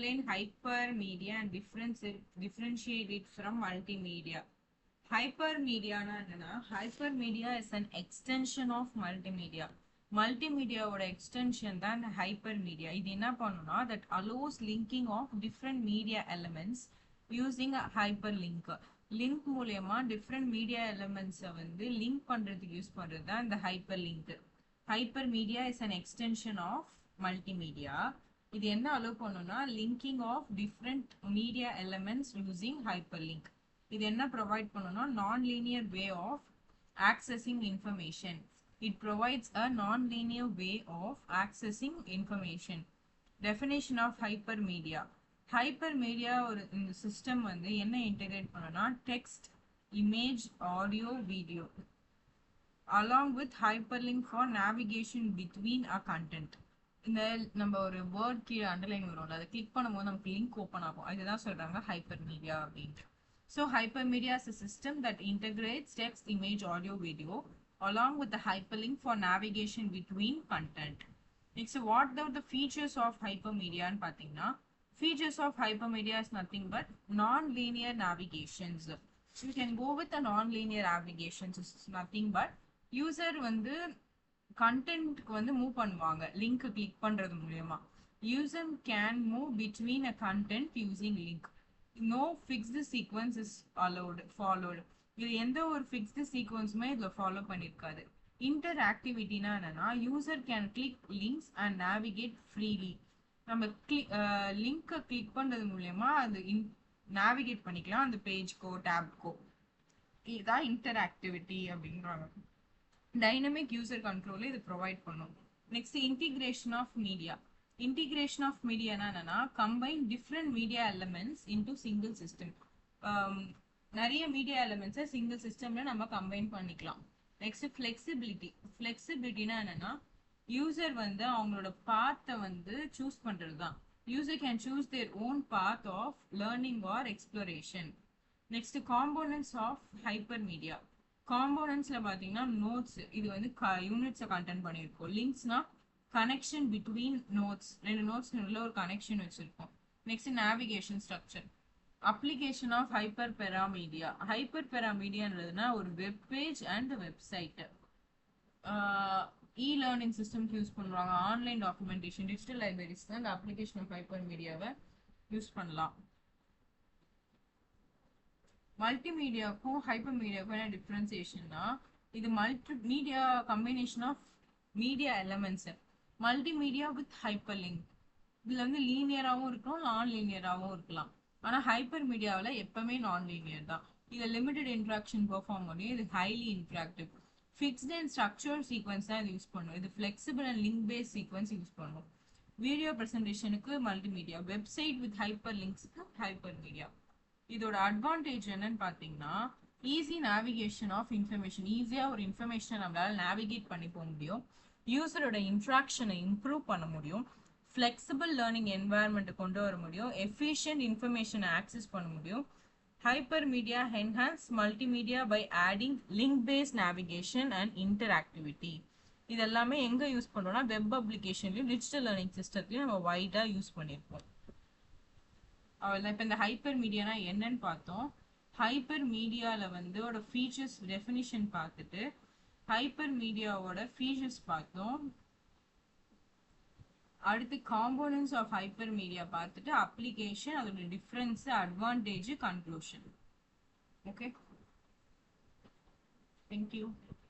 explain hypermedia and differentiate it from multimedia. Hypermedia hypermedia is an extension of multimedia. Multimedia or extension than hypermedia. It that allows linking of different media elements using a hyperlink. Link மூலமா different media elements வந்து link பண்றதுக்கு use பண்றது தான் இந்த hyperlink. Hypermedia is an extension of multimedia. இது என்ன allow பண்ணுனா linking of different media elements using hyperlink. இது என்ன provide பண்ணுனா non-linear way of accessing information. It provides a non-linear way of accessing information. Definition of hypermedia. Hypermedia ஒரு இந்த system வந்து என்ன இன்டகிரேட் பண்ணுனா text, image, audio, video along with hyperlink for navigation between a content. இந்த நம்ம ஒரு word கீழே underline வரும்ல அதை கிளிக் பண்ணும்போது நமக்கு லிங்க் ஓப்பன் ஆகும். அதுதான் சொல்றாங்க hypermedia அப்படின்ட்டு. So hypermedia is a system that integrates text, image, audio, video along with the hyperlink for navigation between content. Next, what are the features of hypermedia and pathina? Features of hypermedia is nothing but non-linear navigations. You can go with the non-linear navigations. It's nothing but user வந்து content வந்து move பண்ணுவாங்க link click பண்றது மூலமா. User can move between a content using link. No fixed sequence is followed. இது எந்த ஒரு fixed sequenceமே இதுல follow பண்ணிருக்காது. Interactivity-னா என்னன்னா user can click links and navigate freely. நம்ம லிங்க் கிளிக் பண்றது மூலமா அது நேவிகேட் பண்ணிக்கலாம் அந்த பேஜ்க்கோ டேப்க்கோ. இதுதான் இன்டராக்டிவிட்டி அப்படின்றாங்க. டைனமிக் யூசர் கண்ட்ரோல் இது ப்ரொவைட் பண்ணும். Next integration of media. Integration of மீடியானா என்னன்னா combine different media elements into single system. நிறைய மீடியா எலிமெண்ட்ஸை சிங்கிள் சிஸ்டம்ல நம்ம கம்பைன் பண்ணிக்கலாம். Next flexibility. ஃபிளெக்சிபிலிட்டினா என்னன்னா யூசர் வந்து அவங்களோட பாத்தை வந்து சூஸ் பண்றது தான். User can choose their own path of learning or exploration. Next components of hypermedia. காம்போனன்ட்ஸ்ல பாத்தீங்கன்னா நோட்ஸ், இது வந்து யூனிட்ஸை கண்டென்ட் பண்ணியிருக்கோம். லிங்க்ஸ்னா கனெக்ஷன் பிட்வீன் நோட்ஸ், ரெண்டு நோட்ஸ் உள்ள ஒரு கனெக்ஷன் வச்சிருக்கோம். Next navigation structure. Application of hyper பெராமீடியா. ஹைப்பர் பெராமீடியான்றதுனா ஒரு web page and website. E-learning சிஸ்டம்க்கு யூஸ் பண்ணுவாங்க. ஆன்லைன் டாக்குமெண்டேஷன், டிஜிட்டல் லைப்ரரிஸ் தான் இந்த அப்ளிகேஷன் ஆஃப் ஹைப்பர் மீடியாவை யூஸ் பண்ணலாம். மல்டிமீடியாவுக்கும் ஹைப்பர் மீடியாவுக்கும் என்ன டிஃப்ரென்சியேஷன்னா இது multi media combination of media elements. Multimedia with hyper link. இதுல வந்து லீனியராகவும் இருக்கலாம், நான் லீனியராகவும் இருக்கலாம். ஆனால் ஹைப்பர் மீடியாவில் எப்பவுமே நான் லீனியர் தான். இதில் லிமிடெட் இன்ட்ராக்ஷன் பெர்ஃபார்ம் முடியும். இது highly interactive. Fixed and structure sequence தான் இது யூஸ் பண்ணும். இது flexible and link base sequence use பண்ணும். வீடியோ ப்ரெசன்டேஷனுக்கு மல்டிமீடியா, வெப்சைட் வித் ஹைப்பர் லிங்க்ஸ்க்கு ஹைப்பர் மீடியா. இதோட அட்வான்டேஜ் என்னன்னு பார்த்தீங்கன்னா ஈஸி நேவிகேஷன் ஆஃப் இன்ஃபர்மேஷன். ஈஸியாக ஒரு இன்ஃபர்மேஷனை நம்மளால நேவிகேட் பண்ணி போக முடியும். யூசரோட இன்ட்ராக்ஷனை இம்ப்ரூவ் பண்ண முடியும். ஃப்ளெக்சிபிள் லேர்னிங் என்வாயர்மெண்ட்டை கொண்டு வர முடியும். எஃபிஷியன்ட் இன்ஃபர்மேஷனை ஆக்சஸ் பண்ண முடியும். Hypermedia enhance multimedia by adding link-based navigation and interactivity. இதெல்லாமே எங்க யூஸ் பண்றோம்னா வெப் அப்ளிகேஷன்லயும் டிஜிட்டல் லேர்னிங் சிஸ்டத்தையும் நம்ம வைடா யூஸ் பண்ணியிருப்போம். அவ்வளோதான். இப்போ இந்த ஹைப்பர் மீடியானா என்னன்னு பார்த்தோம். ஹைப்பர் மீடியாவில் வந்து ஒரு ஃபீச்சர்ஸ் டெஃபினிஷன் பார்த்துட்டு ஹைப்பர் மீடியாவோட ஃபீச்சர்ஸ் பார்த்தோம். அடுத்து காம்போனன்ட்ஸ் ஆஃப் ஹைப்பர் மீடியா பார்த்துட்டு அப்ளிகேஷன், அதோட difference, advantage, conclusion. Okay, thank you.